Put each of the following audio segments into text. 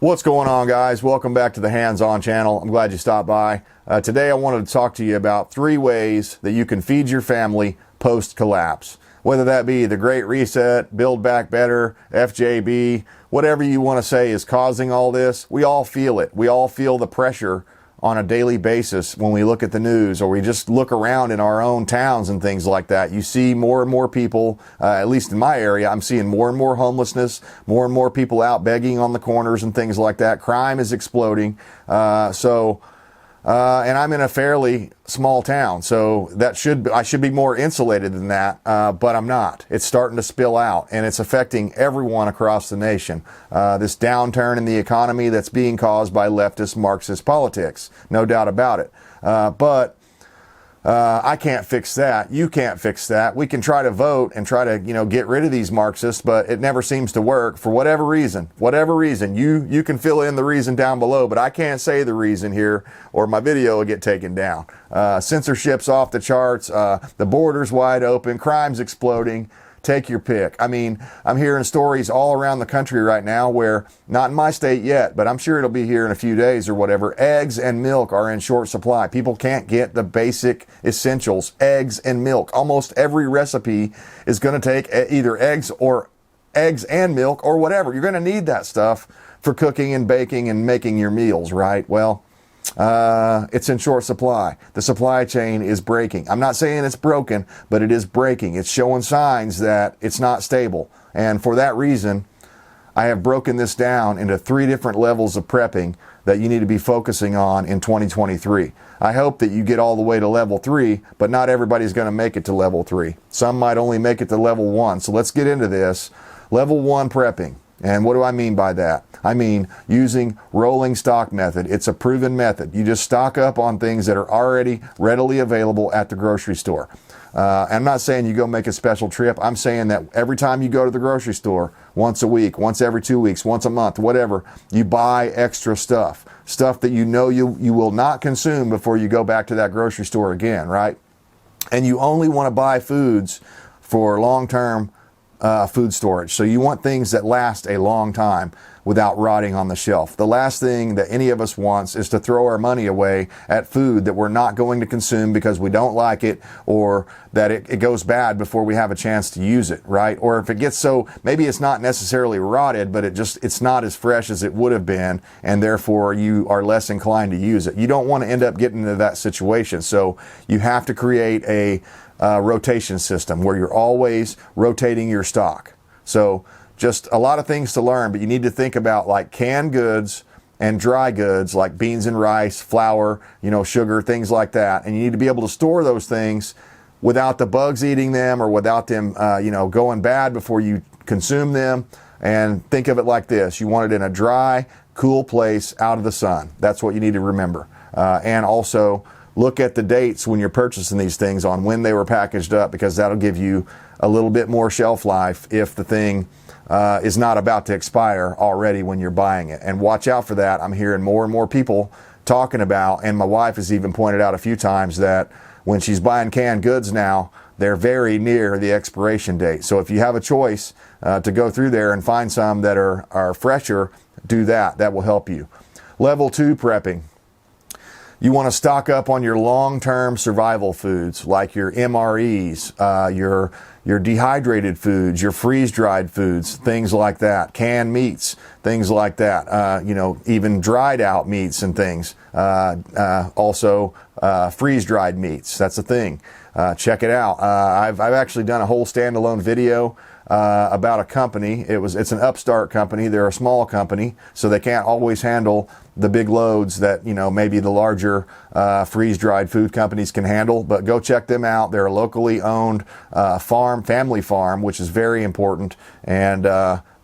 What's going on, guys? Welcome back to the Hands-On channel. I'm glad you stopped by. Today I wanted to talk to you about 3 ways that you can feed your family post-collapse. Whether that be the Great Reset, Build Back Better, FJB, whatever you want to say is causing all this, we all feel it. We all feel the pressure on a daily basis when we look at the news, or we just look around in our own towns and things like that. You see more and more people, at least in my area, I'm seeing more and more homelessness, more and more people out begging on the corners and things like that. Crime is exploding. And I'm in a fairly small town, so I should be more insulated than that, but I'm not. It's starting to spill out, and it's affecting everyone across the nation. This downturn in the economy that's being caused by leftist Marxist politics, no doubt about it. But I can't fix that. You can't fix that. We can try to vote and try to, get rid of these Marxists, but it never seems to work for whatever reason. Whatever reason. You can fill in the reason down below, but I can't say the reason here or my video will get taken down. Censorship's off the charts. The border's wide open. Crime's exploding. Take your pick. I mean, I'm hearing stories all around the country right now where, not in my state yet, but I'm sure it'll be here in a few days or whatever, eggs and milk are in short supply. People can't get the basic essentials, eggs and milk. Almost every recipe is going to take either eggs and milk or whatever. You're going to need that stuff for cooking and baking and making your meals, right? Well, it's in short supply. The supply chain is breaking. I'm not saying it's broken, but it is breaking. It's showing signs that it's not stable. And for that reason, I have broken this down into 3 different levels of prepping that you need to be focusing on in 2023. I hope that you get all the way to level 3, but not everybody's going to make it to level 3. Some might only make it to level 1. So let's get into this. Level 1 prepping. And what do I mean by that? I mean using rolling stock method. It's a proven method. You just stock up on things that are already readily available at the grocery store. I'm not saying you go make a special trip. I'm saying that every time you go to the grocery store, once a week, once every 2 weeks, once a month, whatever, you buy extra stuff. Stuff that you know you will not consume before you go back to that grocery store again, right? And you only want to buy foods for long-term food storage. So you want things that last a long time without rotting on the shelf. The last thing that any of us wants is to throw our money away at food that we're not going to consume because we don't like it, or that it goes bad before we have a chance to use it, right? Or if it gets so, maybe it's not necessarily rotted, but it's not as fresh as it would have been, and therefore you are less inclined to use it. You don't want to end up getting into that situation. So you have to create a rotation system where you're always rotating your stock. So just a lot of things to learn, but you need to think about like canned goods and dry goods like beans and rice, flour, sugar, things like that. And you need to be able to store those things without the bugs eating them or without them, going bad before you consume them. And think of it like this. You want it in a dry, cool place out of the sun. That's what you need to remember. And also, look at the dates when you're purchasing these things on when they were packaged up, because that'll give you a little bit more shelf life if the thing is not about to expire already when you're buying it. And watch out for that. I'm hearing more and more people talking about, and my wife has even pointed out a few times that when she's buying canned goods now, they're very near the expiration date. So if you have a choice to go through there and find some that are fresher, do that. That will help you. Level 2 prepping. You want to stock up on your long-term survival foods like your MREs, your dehydrated foods, your freeze-dried foods, things like that, canned meats, things like that, even dried out meats and things. Also, freeze-dried meats, that's a thing. Check it out. I've actually done a whole standalone video about a company. It's an upstart company. They're a small company, so they can't always handle the big loads that maybe the larger freeze-dried food companies can handle. But go check them out. They're a locally owned family farm, which is very important, and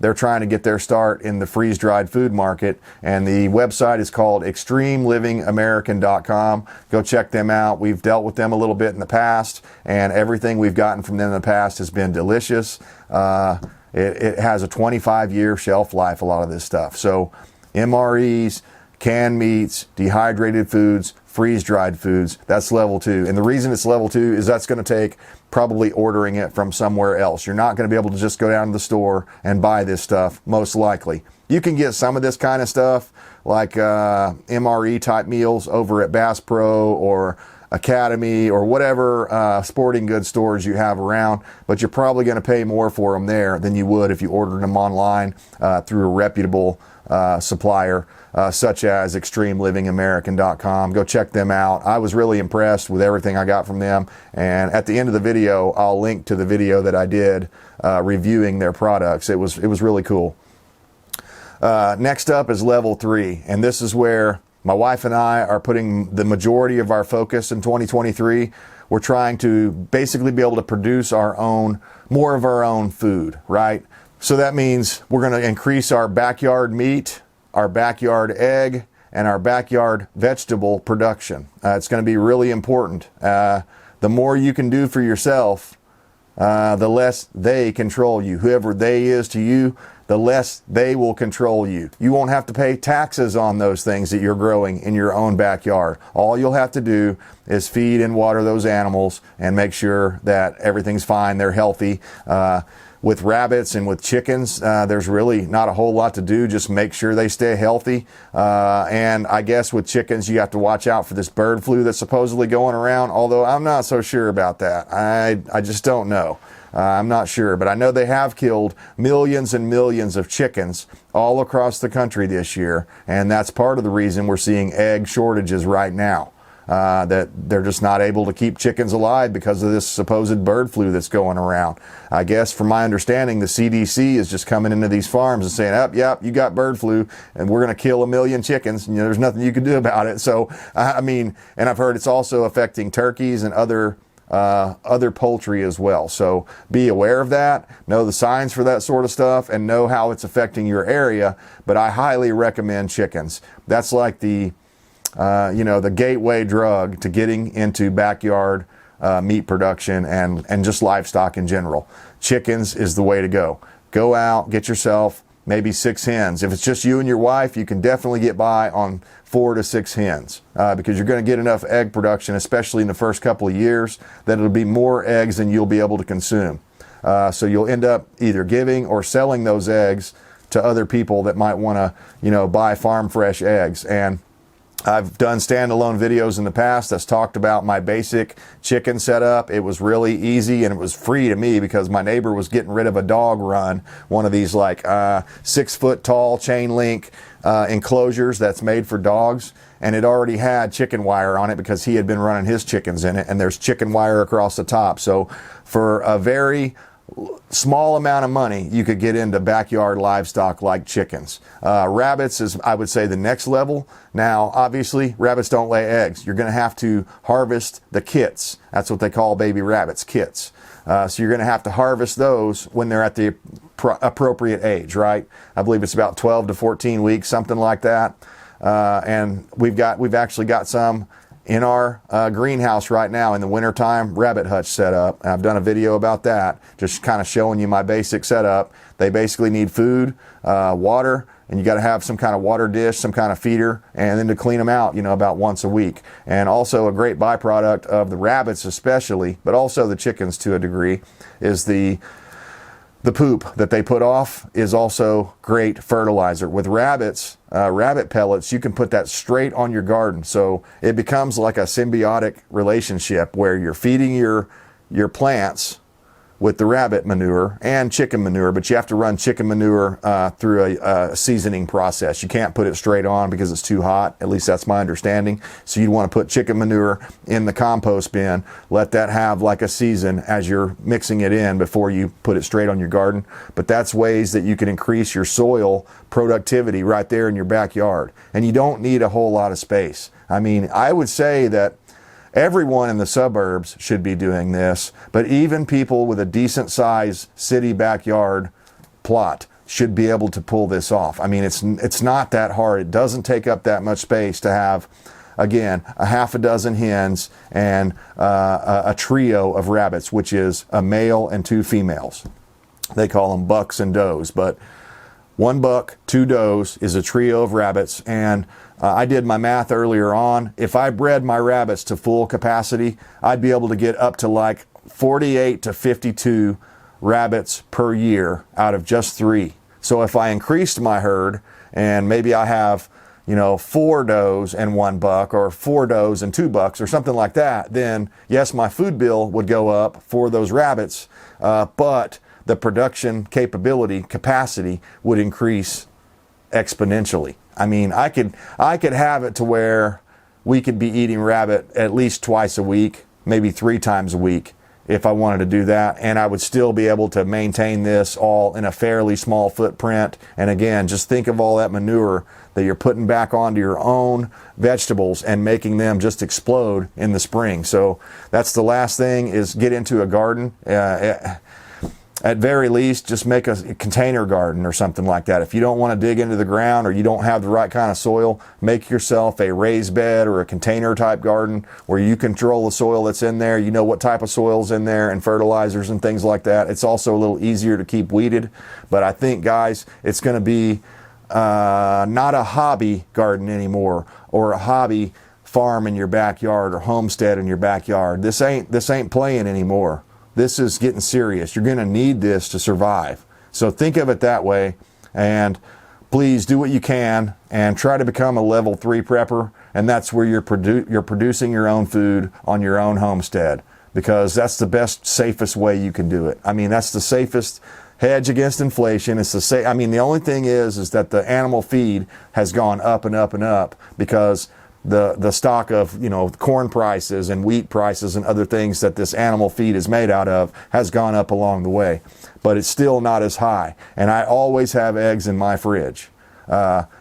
they're trying to get their start in the freeze-dried food market. And the website is called extremelivingamerican.com. Go check them out. We've dealt with them a little bit in the past, and everything we've gotten from them in the past has been delicious. It has a 25-year shelf life, a lot of this stuff. So MREs, canned meats, dehydrated foods, freeze-dried foods, that's level 2. And the reason it's level 2 is that's going to take probably ordering it from somewhere else. You're not going to be able to just go down to the store and buy this stuff, most likely. You can get some of this kind of stuff like MRE type meals over at Bass Pro or Academy or whatever sporting goods stores you have around, but you're probably going to pay more for them there than you would if you ordered them online through a reputable supplier such as ExtremeLivingAmerican.com. Go check them out. I was really impressed with everything I got from them, and at the end of the video I'll link to the video that I did reviewing their products. It was really cool. Next up is level 3, and this is where my wife and I are putting the majority of our focus in 2023. We're trying to basically be able to produce more of our own food, right? So that means we're going to increase our backyard meat, our backyard egg, and our backyard vegetable production. It's going to be really important. The more you can do for yourself, the less they control you. Whoever they is to you, the less they will control you. You won't have to pay taxes on those things that you're growing in your own backyard. All you'll have to do is feed and water those animals and make sure that everything's fine, they're healthy. With rabbits and with chickens, there's really not a whole lot to do. Just make sure they stay healthy. And I guess with chickens, you have to watch out for this bird flu that's supposedly going around, although I'm not so sure about that. I just don't know. I'm not sure, but I know they have killed millions and millions of chickens all across the country this year, and that's part of the reason we're seeing egg shortages right now. That they're just not able to keep chickens alive because of this supposed bird flu that's going around. I guess from my understanding, the CDC is just coming into these farms and saying, yep, you got bird flu and we're going to kill 1 million chickens. You know, there's nothing you can do about it. So, I mean, and I've heard it's also affecting turkeys and other poultry as well. So be aware of that, know the signs for that sort of stuff, and know how it's affecting your area. But I highly recommend chickens. That's like the gateway drug to getting into backyard meat production and just livestock in general. Chickens is the way to go. Go out, get yourself maybe 6 hens. If it's just you and your wife, you can definitely get by on 4 to 6 hens because you're going to get enough egg production, especially in the first couple of years, that it'll be more eggs than you'll be able to consume. So you'll end up either giving or selling those eggs to other people that might want to, buy farm fresh eggs. And I've done standalone videos in the past that's talked about my basic chicken setup. It was really easy and it was free to me because my neighbor was getting rid of a dog run, one of these like 6 foot tall chain link enclosures that's made for dogs. And it already had chicken wire on it because he had been running his chickens in it, and there's chicken wire across the top. So for a very small amount of money, you could get into backyard livestock like chickens. Rabbits is, I would say, the next level. Now, obviously, rabbits don't lay eggs. You're going to have to harvest the kits. That's what they call baby rabbits, kits. So you're going to have to harvest those when they're at the appropriate age, right? I believe it's about 12 to 14 weeks, something like that. And we've actually got some in our greenhouse right now in the wintertime, rabbit hutch setup. I've done a video about that, just kind of showing you my basic setup. They basically need food, water, and you got to have some kind of water dish, some kind of feeder, and then to clean them out, about once a week. And also a great byproduct of the rabbits especially, but also the chickens to a degree, is the poop that they put off is also great fertilizer. With rabbits, rabbit pellets, you can put that straight on your garden. So it becomes like a symbiotic relationship where you're feeding your plants with the rabbit manure and chicken manure, but you have to run chicken manure through a seasoning process. You can't put it straight on because it's too hot. At least that's my understanding. So you'd want to put chicken manure in the compost bin, let that have like a season as you're mixing it in before you put it straight on your garden. But that's ways that you can increase your soil productivity right there in your backyard. And you don't need a whole lot of space. I mean, I would say that everyone in the suburbs should be doing this, but even people with a decent size city backyard plot should be able to pull this off. I mean, it's not that hard. It doesn't take up that much space to have, again, a half a dozen hens and a trio of rabbits, which is a male and 2 females. They call them bucks and does, but 1 buck, 2 does is a trio of rabbits. And I did my math earlier on. If I bred my rabbits to full capacity, I'd be able to get up to like 48 to 52 rabbits per year out of just 3. So if I increased my herd and maybe I have, 4 does and 1 buck, or 4 does and 2 bucks, or something like that, then yes, my food bill would go up for those rabbits, but the production capacity would increase exponentially. I mean, I could have it to where we could be eating rabbit at least twice a week, maybe 3 times a week if I wanted to do that, and I would still be able to maintain this all in a fairly small footprint. And again, just think of all that manure that you're putting back onto your own vegetables and making them just explode in the spring. So that's the last thing, is get into a garden. At very least, just make a container garden or something like that. If you don't want to dig into the ground, or you don't have the right kind of soil, make yourself a raised bed or a container type garden where you control the soil that's in there. You know what type of soil's in there and fertilizers and things like that. It's also a little easier to keep weeded. But I think, guys, it's going to be not a hobby garden anymore, or a hobby farm in your backyard, or homestead in your backyard. This ain't playing anymore. This is getting serious. You're going to need this to survive. So think of it that way, and please do what you can and try to become a level 3 prepper, and that's where you're producing your own food on your own homestead, because that's the best, safest way you can do it. I mean, that's the safest hedge against inflation. It's the only thing is that the animal feed has gone up and up and up, because the stock of corn prices and wheat prices and other things that this animal feed is made out of has gone up along the way, but it's still not as high. And I always have eggs in my fridge.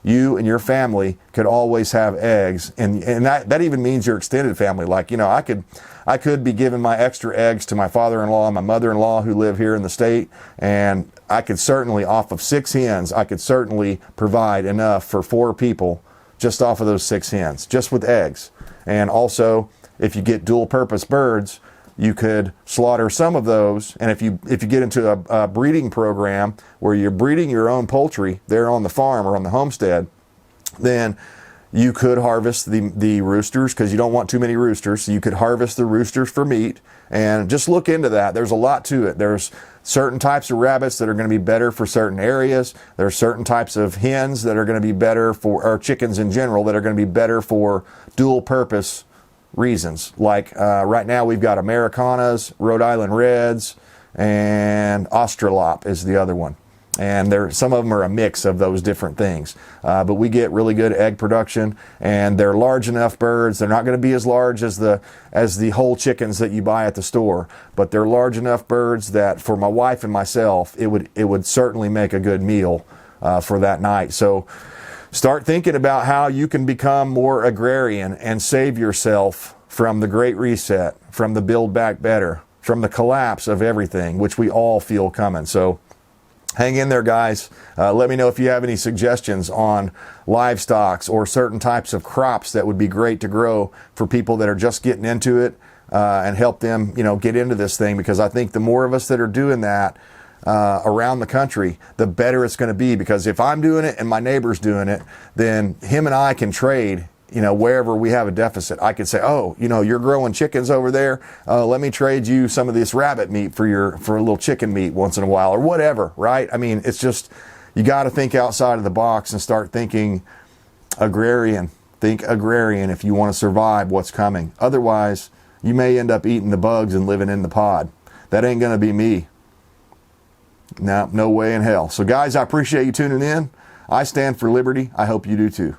You and your family could always have eggs, and that even means your extended family. Like, I could be giving my extra eggs to my father-in-law and my mother-in-law who live here in the state, and I could certainly, off of 6 hens, I could certainly provide enough for 4 people just off of those 6 hens, just with eggs. And also, if you get dual purpose birds, you could slaughter some of those. And if you get into a breeding program where you're breeding your own poultry there on the farm or on the homestead, then you could harvest the roosters, because you don't want too many roosters. So you could harvest the roosters for meat, and just look into that. There's a lot to it. There's certain types of rabbits that are going to be better for certain areas. There's certain types of hens that are going to be better for, or chickens in general, that are going to be better for dual purpose reasons. Like right now we've got Americanas, Rhode Island Reds, and Australop is the other one. And some of them are a mix of those different things. But we get really good egg production, and they're large enough birds. They're not going to be as large as the whole chickens that you buy at the store, but they're large enough birds that for my wife and myself, it would certainly make a good meal for that night. So start thinking about how you can become more agrarian and save yourself from the Great Reset, from the Build Back Better, from the collapse of everything, which we all feel coming. So hang in there, guys. Let me know if you have any suggestions on livestock or certain types of crops that would be great to grow for people that are just getting into it, and help them, get into this thing, because I think the more of us that are doing that around the country, the better it's going to be. Because if I'm doing it and my neighbor's doing it, then him and I can trade. Wherever we have a deficit, I could say, oh, you're growing chickens over there. Let me trade you some of this rabbit meat for a little chicken meat once in a while, or whatever, right? I mean, it's just, you got to think outside of the box and start thinking agrarian. Think agrarian if you want to survive what's coming. Otherwise, you may end up eating the bugs and living in the pod. That ain't going to be me. No way in hell. So guys, I appreciate you tuning in. I stand for liberty. I hope you do too.